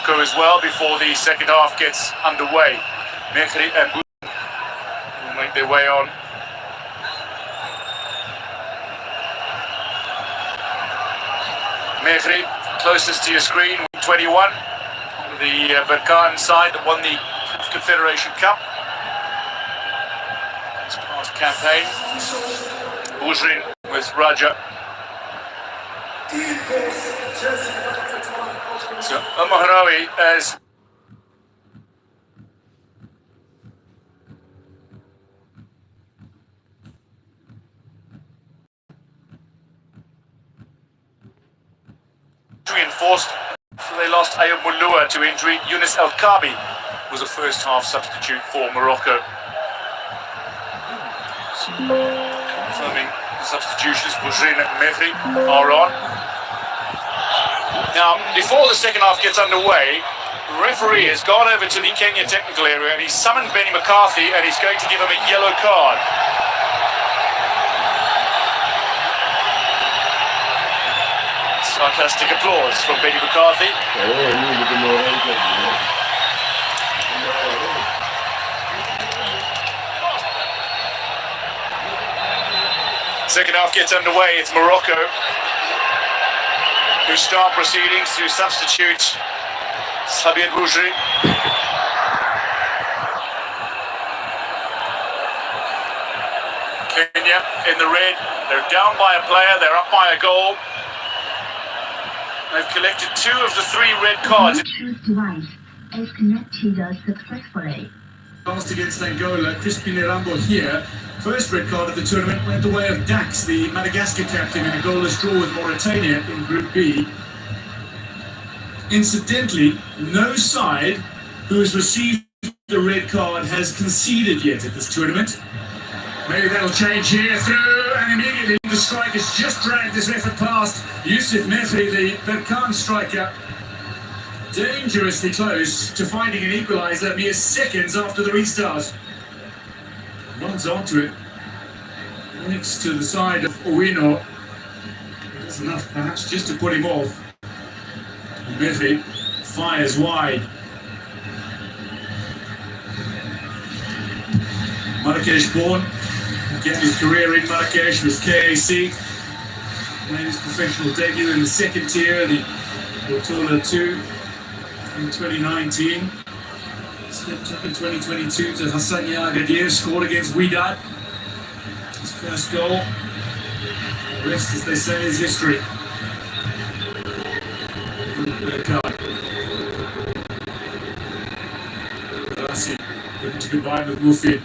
Morocco as well before the second half gets underway. Mehri and Bouzrine will make their way on. Mehri, closest to your screen, 21. The Berkane side that won the Confederation Cup this past campaign. Bouzrine with Raja. So Al-Mahraoui as reinforced. So they lost Ayoub Moulloua to injury. Younes El Kabi was a first half substitute for Morocco. So, confirming the substitutions, Bouzrine and Mehri are on. Now, before the second half gets underway, the referee has gone over to the Kenya technical area and he's summoned Benny McCarthy and he's going to give him a yellow card. Sarcastic applause from Benny McCarthy. Second half gets underway. It's Morocco who start proceedings to substitute Sabir Bouzrine. Kenya in the red. They're down by a player. They're up by a goal. They've collected 2 of the 3 red cards. Bluetooth device is connected successfully. Last against Angola, Crispin Rambo here. First red card of the tournament went the way of Dax, the Madagascar captain, in a goalless draw with Mauritania in Group B. Incidentally, no side who has received the red card has conceded yet at this tournament. Maybe that'll change here through, and immediately the strikers just dragged this effort past. Yusuf Mehri, the Berkane striker, dangerously close to finding an equaliser mere seconds after the restart. Runs onto it, next to the side of Owino. That's enough perhaps just to put him off. Mehri fires wide. Marrakesh born. Again, his career in Marrakesh with KAC. Made his professional debut in the second tier, the Botola 2 in 2019. Stepped up in 2022 to Hassania Agadir, scored against Wydad. His first goal. The rest, as they say, is history. Rossi looking to combine with Mufid.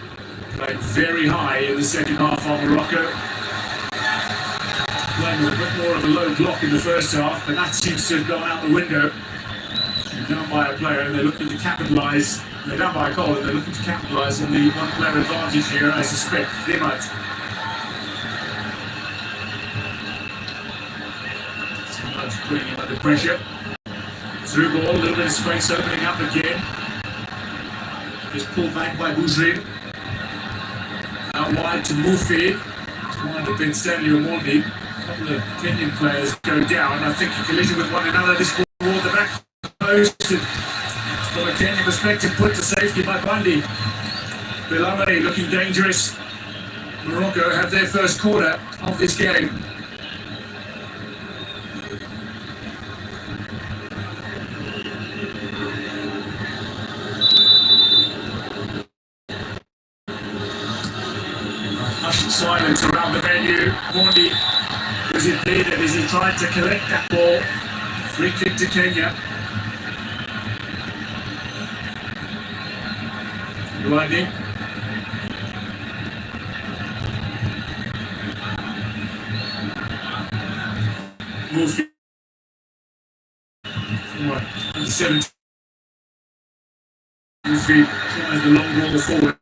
Played very high in the second half on Morocco. Playing with a bit more of a low block in the first half, but that seems to have gone out the window. They're down by a player and they're looking to capitalise. They're down by a goal and they're looking to capitalise on the one-player advantage here, I suspect. Dmgmauta. So much putting him under pressure. Through ball, a little bit of space opening up again. Just pulled back by Bouzrine. Out wide to Mufid. Wide to Ben Stanley Omondi. A couple of Kenyan players go down. I think a collision with one another. This ball toward the back post. From a Kenyan perspective, put to safety by Bundy. Bilamari looking dangerous. Morocco have their first quarter of this game. Hushed silence around the venue. Mondi was impeded as he tried to collect that ball. Free kick to Kenya. Luandi. Mufid. 17. Mufid tries the long ball forward.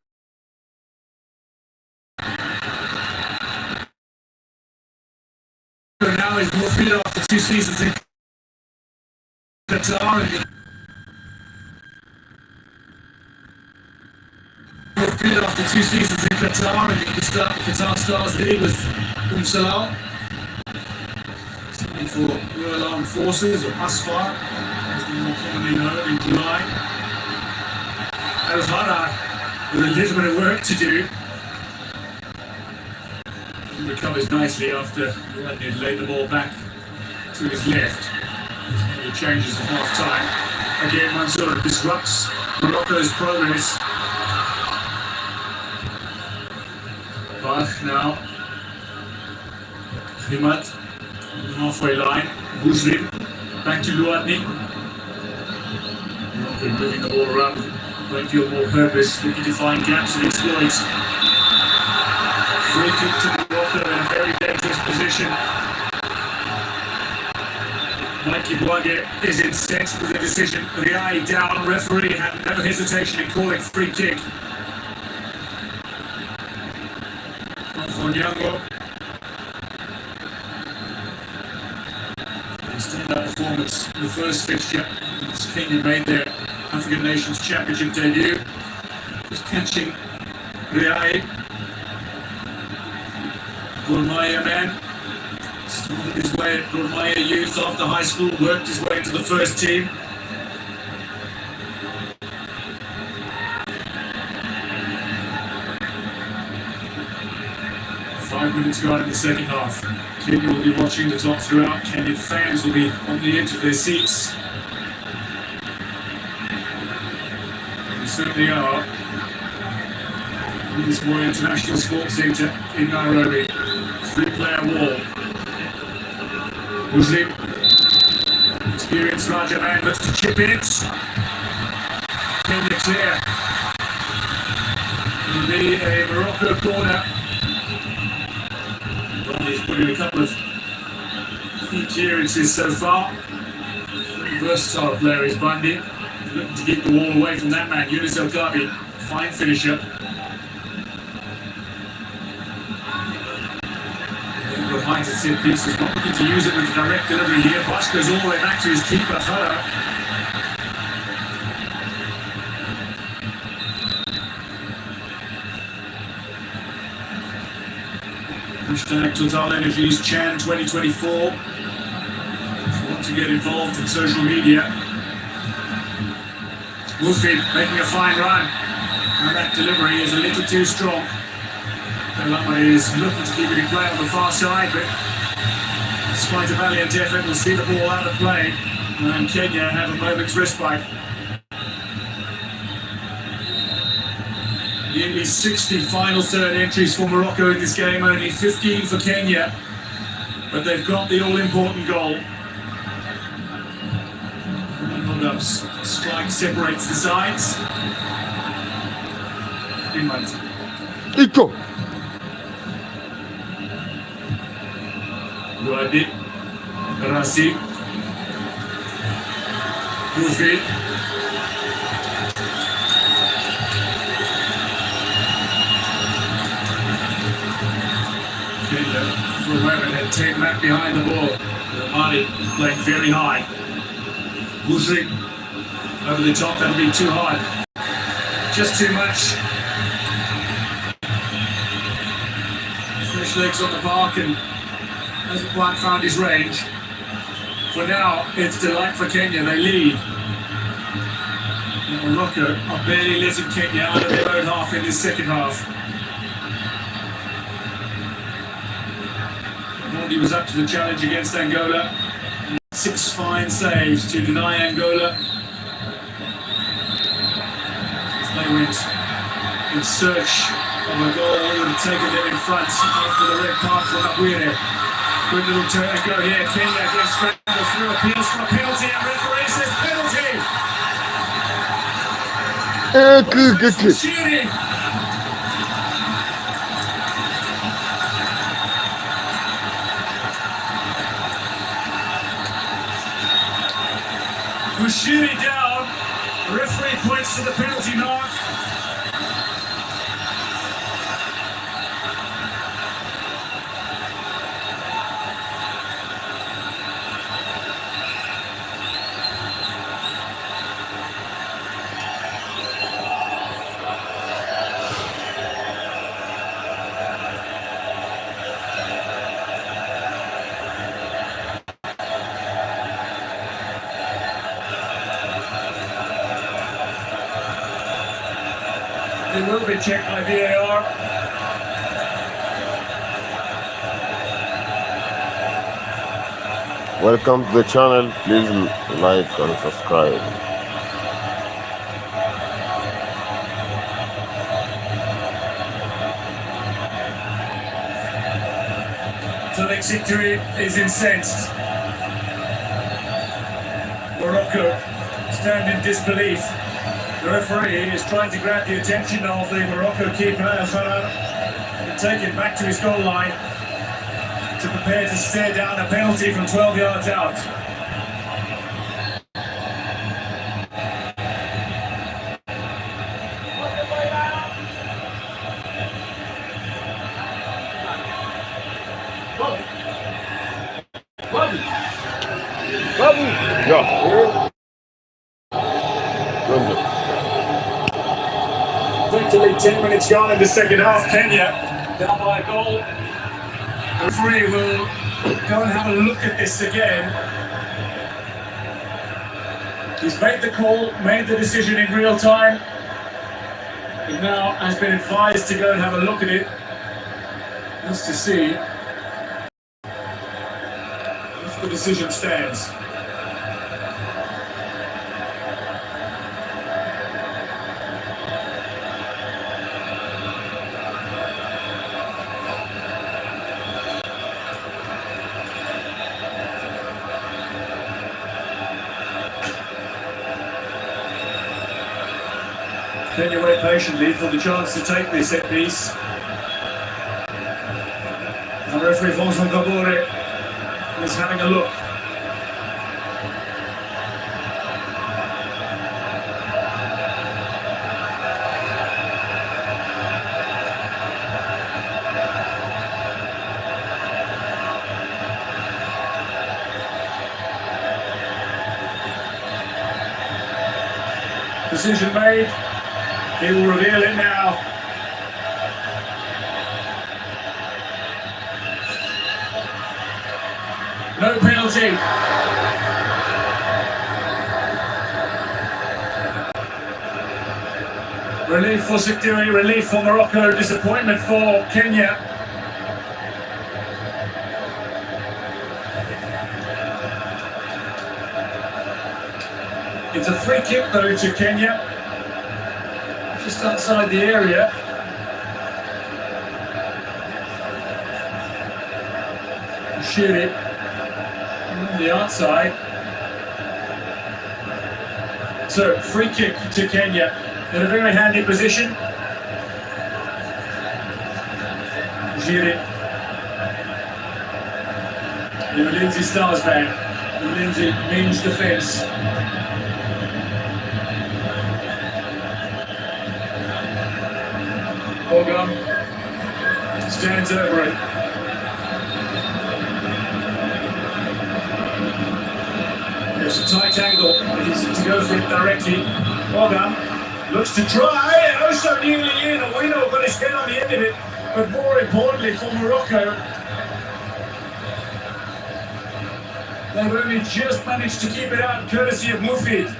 Now is Mufid after 2 seasons in Qatar. After 2 seasons in Qatar, and the Qatar Stars League with Salah, for Royal Armed Forces or Asfar, as more commonly known in July. Alvara with a little bit of work to do. He recovers nicely after he laid the ball back to his left. He changes at half time. Again, Mansour disrupts Morocco's progress. Bach now. Himad, halfway line. Muslim, back to Luadni. Morocco moving the ball around with a great deal more purpose, looking to find gaps and exploits. Free kick to Morocco in a very dangerous position. Mikey Bouaguer is incensed with the decision. Riai down, referee had no hesitation in calling free kick. Fonyango. Standout performance in the first fixture as Kenya made their African Nations Championship debut. Just catching Riai. Gormaya man. Started his way at Gormaya Youth after high school, worked his way into the first team. Five minutes gone in the second half. Kenya will be watching the top throughout. Kenyan fans will be on the edge of their seats. They certainly are. In this Moi International Sports Centre in Nairobi. Three-player wall. Muslim. Experienced Raja man looks to chip in it. Kenya clear. It'll be a Morocco corner. He's put in a couple of key clearances so far. Very versatile player is Bundy. He's looking to keep the wall away from that man, Yunus El Gabi. Fine finisher. Behind the set piece, he's not looking to use it with direct delivery here. Bosch goes all the way back to his keeper, Farah. Hashtag Total Energies Chan 2024. If you want to get involved in social media. Wolfie making a fine run. And that delivery is a little too strong. Kalama is looking to keep it in play on the far side, but despite a valiant effort, we'll see the ball out of play. And Kenya have a moment's respite. Nearly 60 final third entries for Morocco in this game, only 15 for Kenya. But they've got the all-important goal. Hold-up's strike separates the sides. Iko. Luadi. Rasi. Kufi. For a moment had 10 back behind the ball. Mali playing very high. Muslim over the top, that'll be too hard. Just too much. Fresh legs on the park and hasn't quite found his range. For now, it's delight for Kenya, they lead. And Morocco are barely letting Kenya out of their own half in this second half. He was up to the challenge against Angola. 6 fine saves to deny Angola. As they went in search of a goal that would have taken them in front after the red card from Aguirre. Good little turn and go here. Kenya gets scrambled through, appeals for a penalty, and referee says penalty. Good. Shooting. Bushiri down. The referee points to the penalty mark. It will be checked by VAR. Welcome to the channel. Please like and subscribe. Tonic victory is incensed. Morocco stand in disbelief. The referee is trying to grab the attention of the Morocco keeper and take it back to his goal line to prepare to stare down a penalty from 12 yards out. Yeah. Effectively 10 minutes gone in the second half. Kenya down by a goal. The referee will go and have a look at this again. He's made the call, made the decision in real time. He now has been advised to go and have a look at it. Just to see if the decision stands. Kenya wait patiently for the chance to take this set piece. And referee Fonson Kabore is having a look. Decision made. He will reveal it now. No penalty. Relief for Sectiri, relief for Morocco, disappointment for Kenya. It's a free kick though to Kenya. Just outside the area. Shoot it on the outside. So free kick to Kenya in a very handy position. Shoot it. The Lindsay Stars band. Lindsay means defence. Hogan stands over it. There's a tight angle. It is to go for it directly. Hogan looks to try. Oh, so nearly in. A winner got his head on the end of it. But more importantly for Morocco, they've only just managed to keep it out courtesy of Mufid.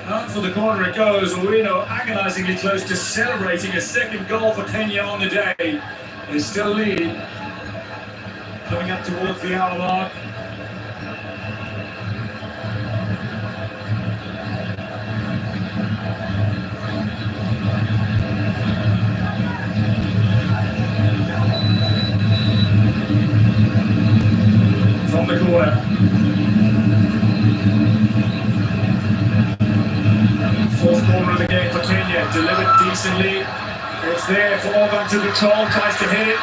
Out for the corner it goes. Owino agonisingly close to celebrating a second goal for Kenya on the day. They still lead. Coming up towards the hour mark. From the corner. Fourth corner of the game for Kenya, delivered decently. It's there for Orban to control, tries to hit it.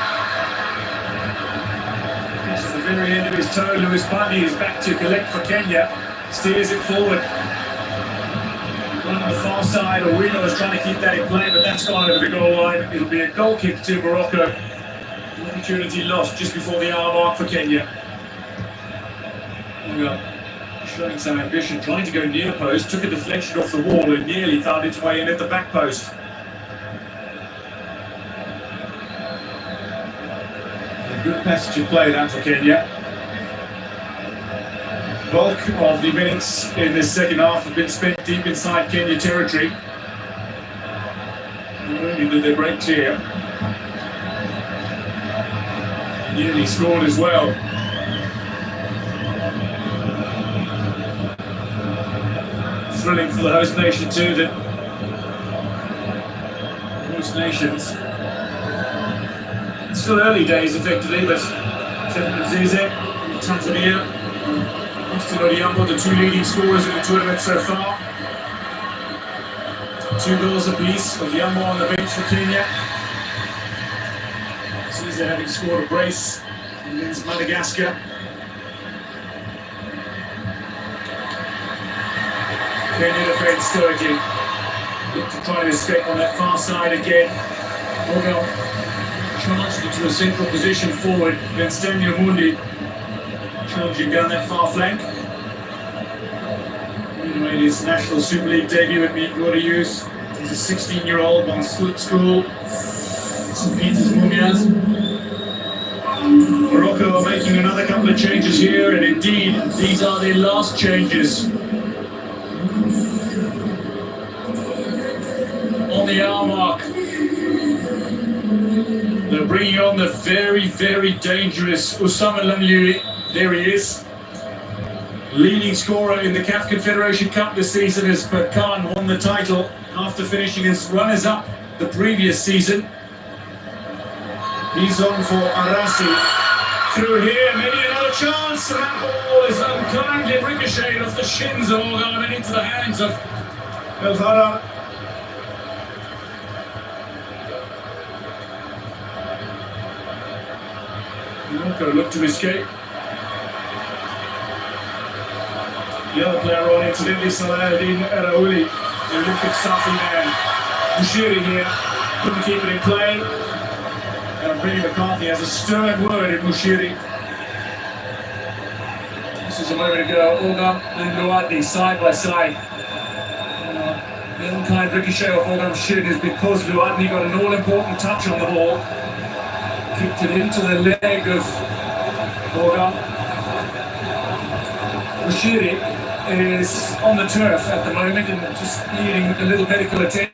Reaches the very end of his toe. Lewis Bundy is back to collect for Kenya. Steers it forward. One on the far side, Owino is trying to keep that in play, but that's gone over the goal line. It'll be a goal kick to Morocco. Opportunity lost just before the hour mark for Kenya. Showing some ambition, trying to go near post, took a deflection off the wall and nearly found its way in at the back post. A good passage of play that for Kenya. Bulk of the minutes in this second half have been spent deep inside Kenya territory. Really did they break clear. Nearly scored as well. Thrilling for the host nation too, that host nations. It's still early days effectively, but Zize, Tanzania, Austin Odhiambo, the two leading scorers in the tournament so far. 2 goals apiece. Odhiambo on the bench for Kenya. Zize having scored a brace against Madagascar. Kenya defends stoically. Look to try to escape on that far side again. Morocco charged into a central position forward. Then Stanley Mundi charging down that far flank. He made his National Super League debut at Dmgmauta Youth. He's a 16-year-old, won school, St. Peter's Mumias. Morocco are making another couple of changes here, and indeed, these are their last changes. On the hour mark, they're bringing on the very, very dangerous Osama Lamlui. There he is. Leading scorer in the CAF Confederation Cup this season as Khan won the title after finishing as runners-up the previous season. He's on for Arasi. Through here, maybe another chance, and that ball is unkindly ricocheted off the shins of Organ and into the hands of El Farah. Morocco look to escape. The other player on, incidentally, Salahuddin Eraouli, the Olympic Safi man. Bushiri here, couldn't keep it in play. Benny McCarthy has a stern word in Bushiri. This is a moment ago, Organ and Luatni side by side. The unkind ricochet of Organ Bushiri is because Luatni got an all-important touch on the ball. Kicked it into the leg of Organ. Bushiri is on the turf at the moment and just needing a little medical attention.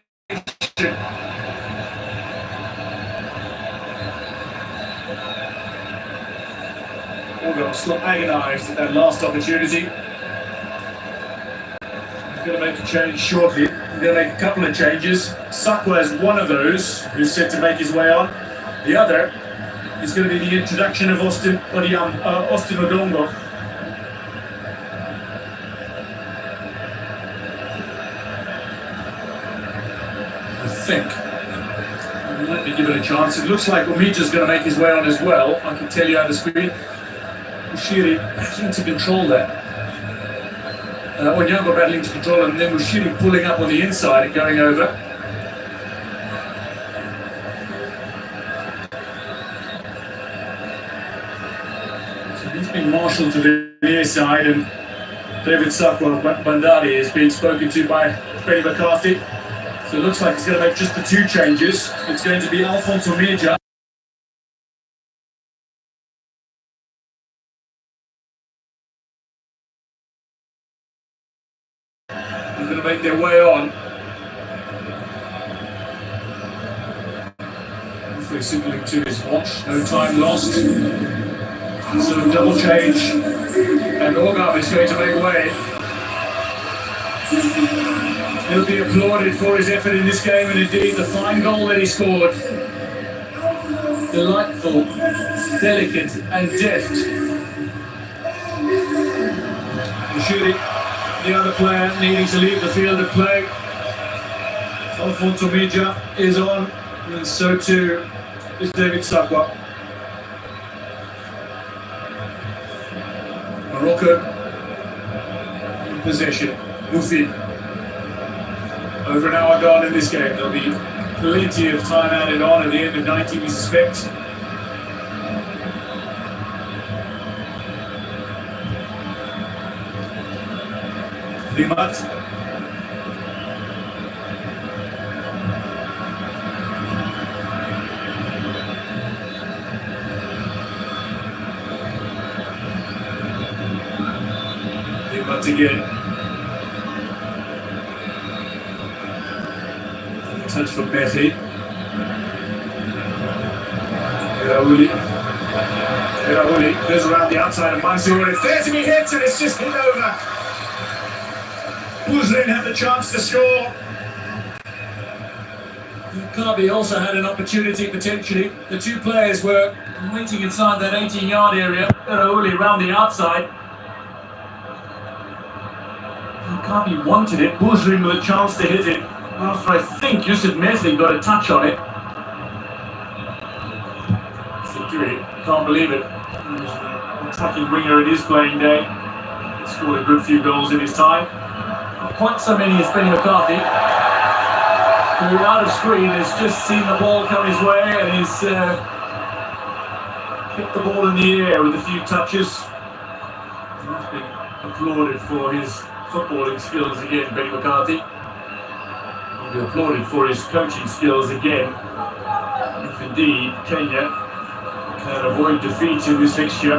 Organ still agonised at that last opportunity. He's going to make a change shortly. He's going to make a couple of changes. Sakwa is one of those who's set to make his way on. The other is going to be the introduction of Austin Odongo. I think. Let me give it a chance. It looks like Omija's going to make his way on as well. I can tell you on the screen. Mushiri battling to control that. Onyango battling to control, and then Mushiri pulling up on the inside and going over. So he's been marshalled to the near side, and David Sakwa Bandari is being spoken to by Benny McCarthy. So it looks like he's going to make just the 2 changes. It's going to be Alfonso Mejia. They're going to make their way on. Hopefully signaling to his watch. No time lost. So double change. And Organ is going to make way. He'll be applauded for his effort in this game, and indeed the fine goal that he scored. Delightful, delicate and deft. Bushiri, the other player, needing to leave the field of play. Alfonso Mejia is on, and so too is David Sakwa. Morocco in possession. Mufid. Over an hour gone in this game. There'll be plenty of time added on at the end of 90, we suspect. Limat. Limat again. touch for Messi. Raouli goes around the outside of Mansour. It's there to be hit, and it's just hit over. Bouzrin had the chance to score. Kabi also had an opportunity potentially. The two players were waiting inside that 18-yard area. Raouli round the outside. Kabi wanted it. Bouzrin with a chance to hit it. After I think Yusuf Mesli got a touch on it. Can't believe it. Attacking winger in his playing day. He scored a good few goals in his time. Not quite so many as Benny McCarthy, who out of screen has just seen the ball come his way and he's kicked the ball in the air with a few touches. He's been applauded for his footballing skills again, Benny McCarthy. He'll be applauded for his coaching skills again, if indeed Kenya can avoid defeat in this fixture.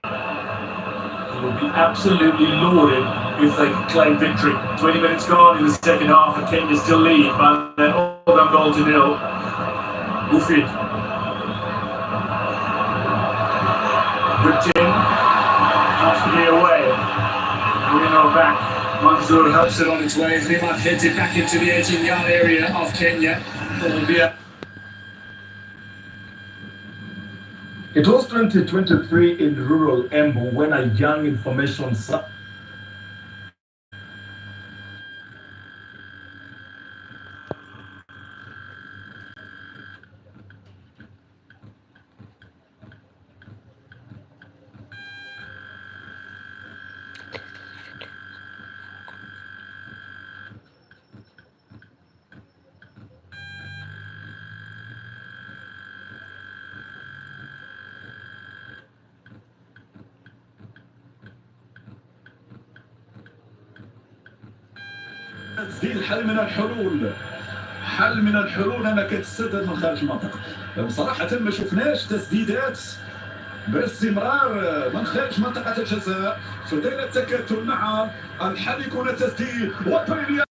It will be absolutely lauded if they can claim victory. 20 minutes gone in the second half and Kenya still lead by an all-down goal to nil. Mufid. Whipped in. Comfortably away. We know back. Mansour helps it on its way as Limat heads it back into the 18-yard area of Kenya. It was 2023 in rural Embu when a young information تسديد حل من الحلول. حل من الحلول انك تسدد من خارج المنطقه. بصراحه ما شفناش تسديدات باستمرار من خارج منطقه الجزاء. فضينا التكتل مع الحل يكون التسديد والبريمير.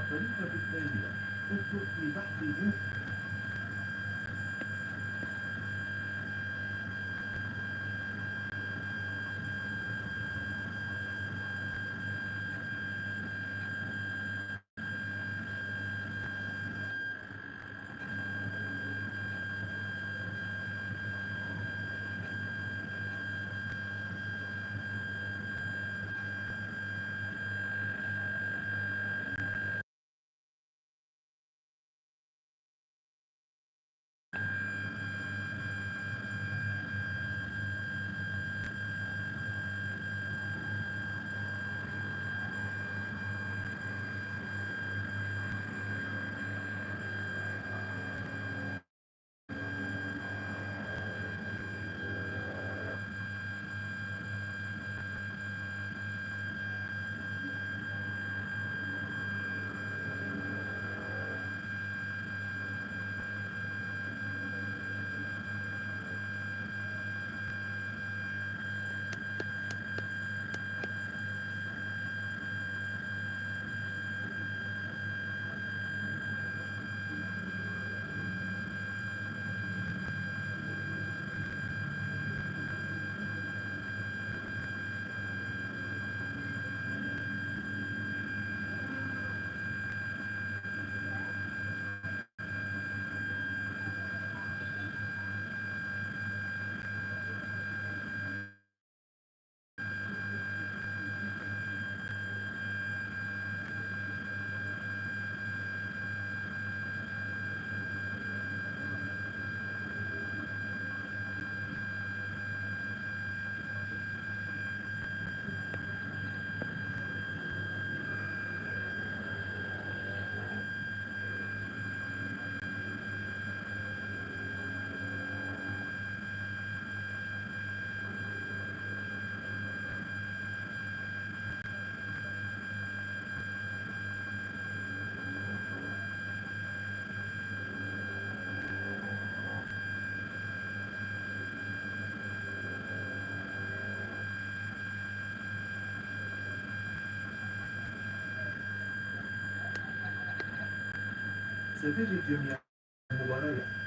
الطريقة الثانية اذكر في بحث استفاد الجميع من المباراة.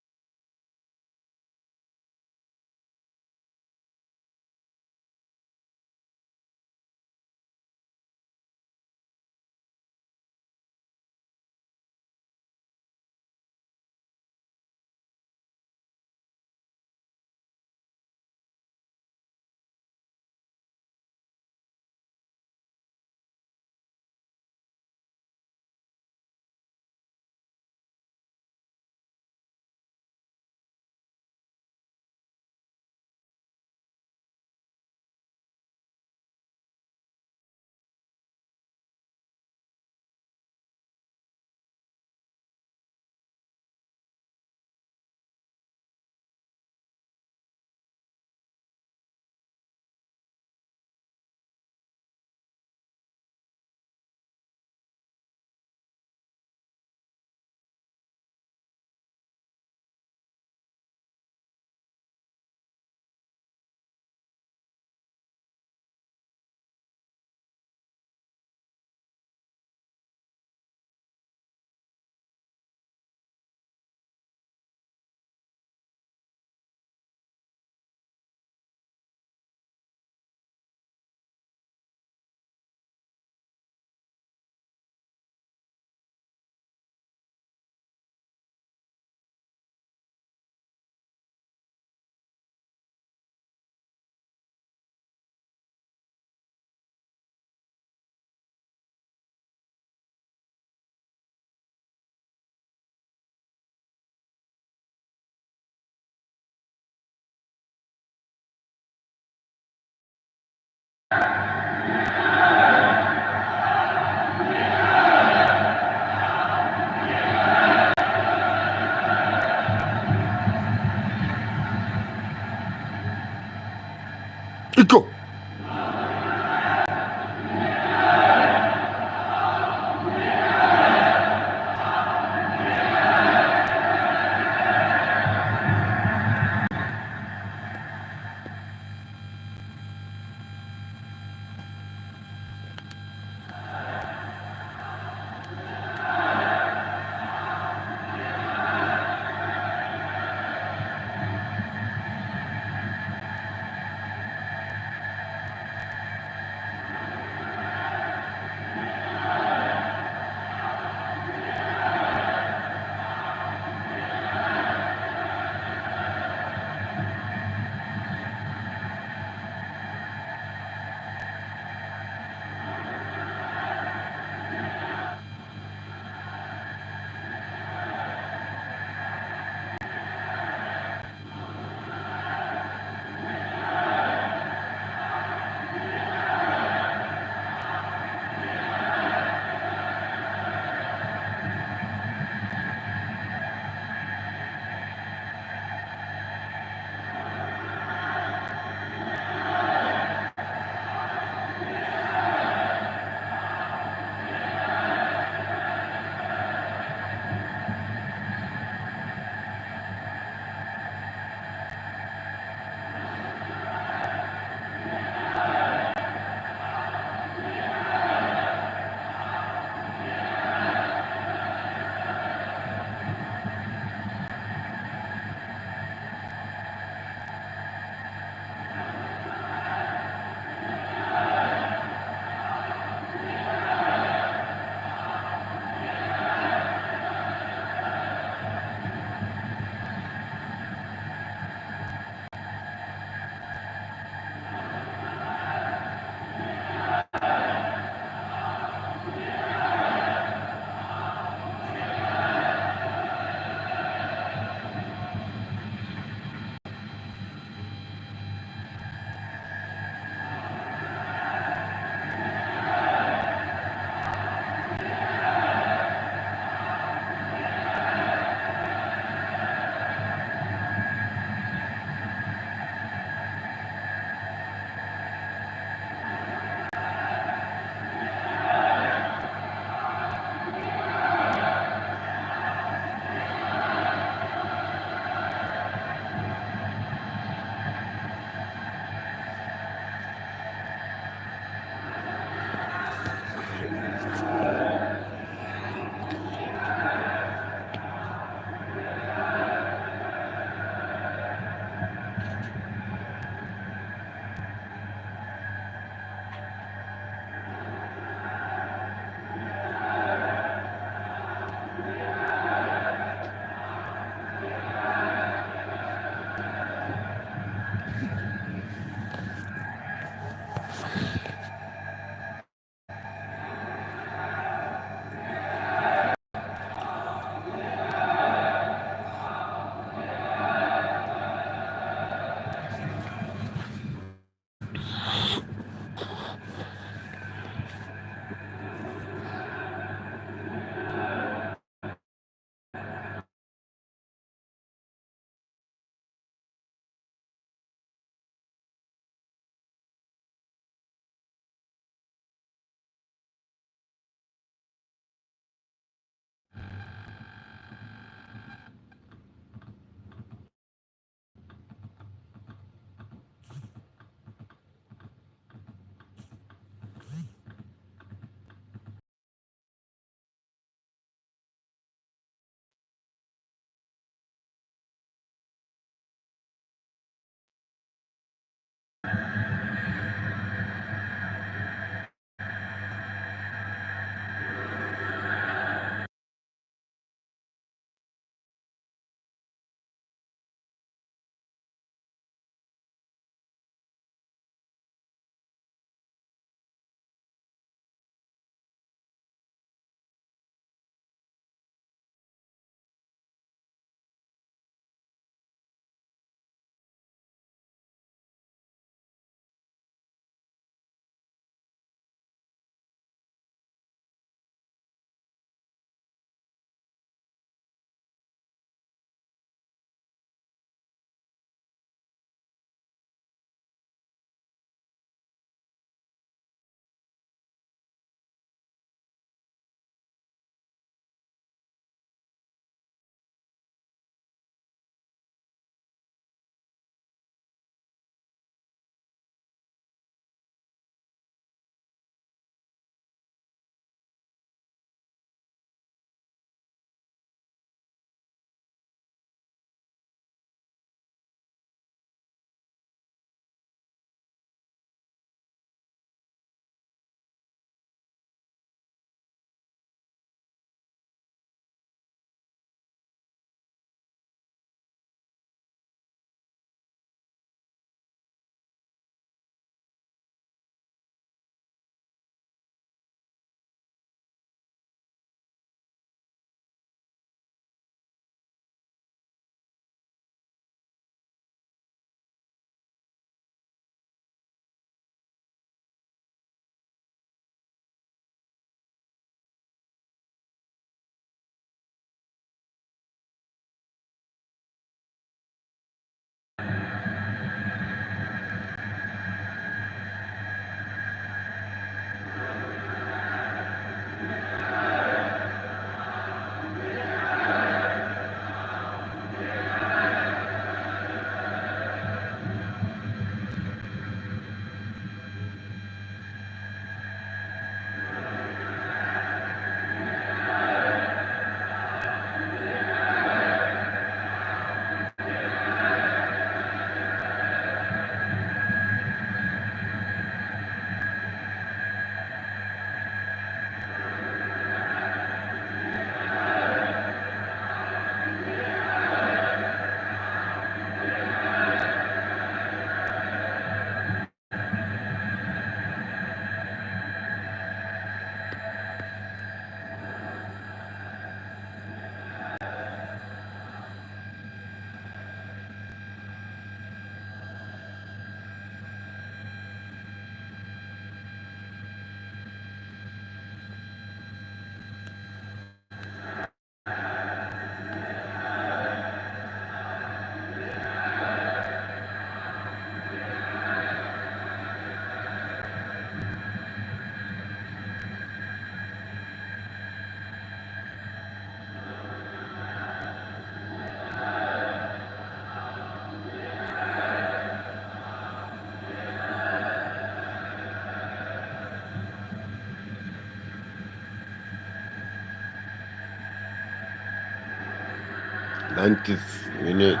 90 minutes.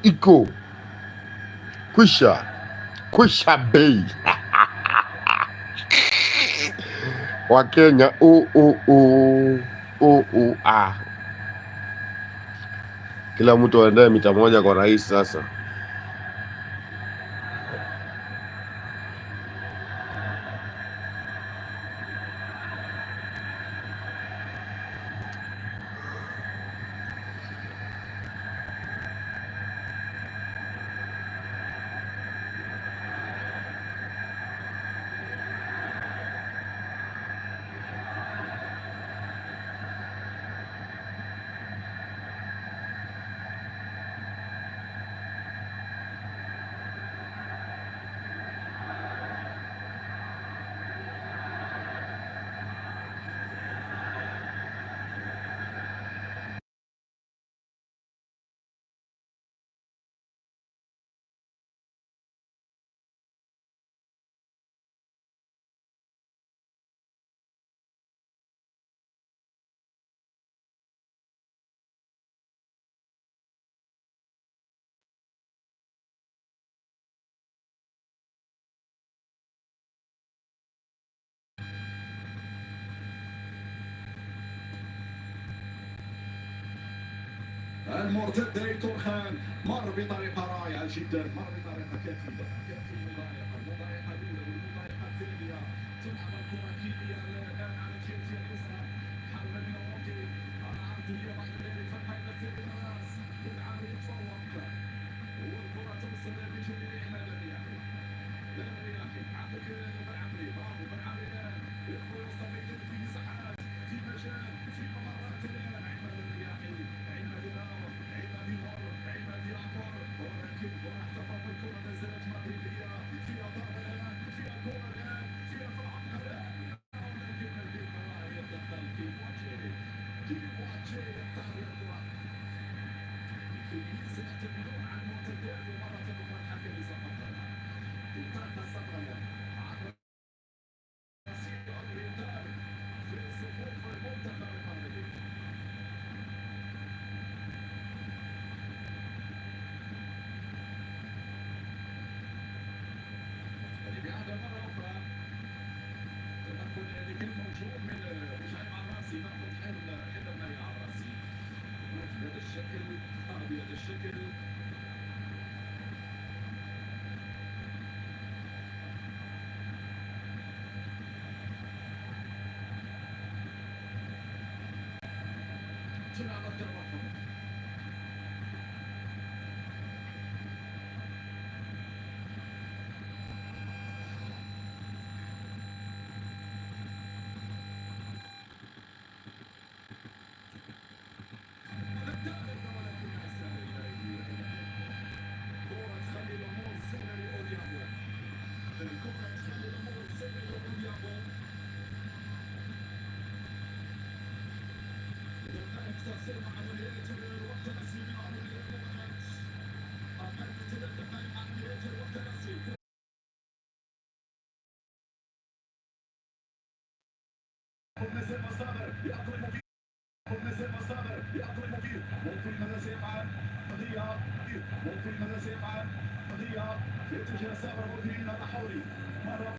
Iko kwisha bei wa Kenya kila mtu aendae mita moja kwa rais sasa. المرتد هيتور خان مر بطريقه رائعه جدا، مر بطريقه كثيره مضايقه اولى والمضايقه الثانيه. تلعب الكره كيليا الان على الجهه اليسرى، حاول من اوروكي العرضيه بعد ذلك فتحه الى الراس، يلعب يتفوق والكره توصل بجميع الرياحي. عندك بن عمري، برافو بن عمري الان يدخل يوصل بيده في مساحات في مجال في ممرات الان. عماد الرياحي عماد ينور عماد يمر عماد يعبر ولكن احتفظ بالكره ما زالت مغربيه فيها ضربه الان فيها كره الان فيها فرح الان ولكن الدفاع يتدخل ديمواجي يختار الكره في سنه بدون عن مرتدات ومره اخرى الحكم سقطها. تنطلق الصفرة الان عبر مسير الريتال في صفوف المنتخب المغربي. الإعادة مرة أخرى، تدخل يعني كان موجود من رجعي العراسي، ناخذ حل بني العراسي بهذا الشكل بهذا الشكل. تلعب الضربة الحرة. نزل مصابر يأكل مفيد، نزل مصابر يأكل مفيد، ممكن ماذا سيفعل؟ قضية ممكن ماذا سيفعل؟ قضية في اتجاه صابر ممكن نحوري مرة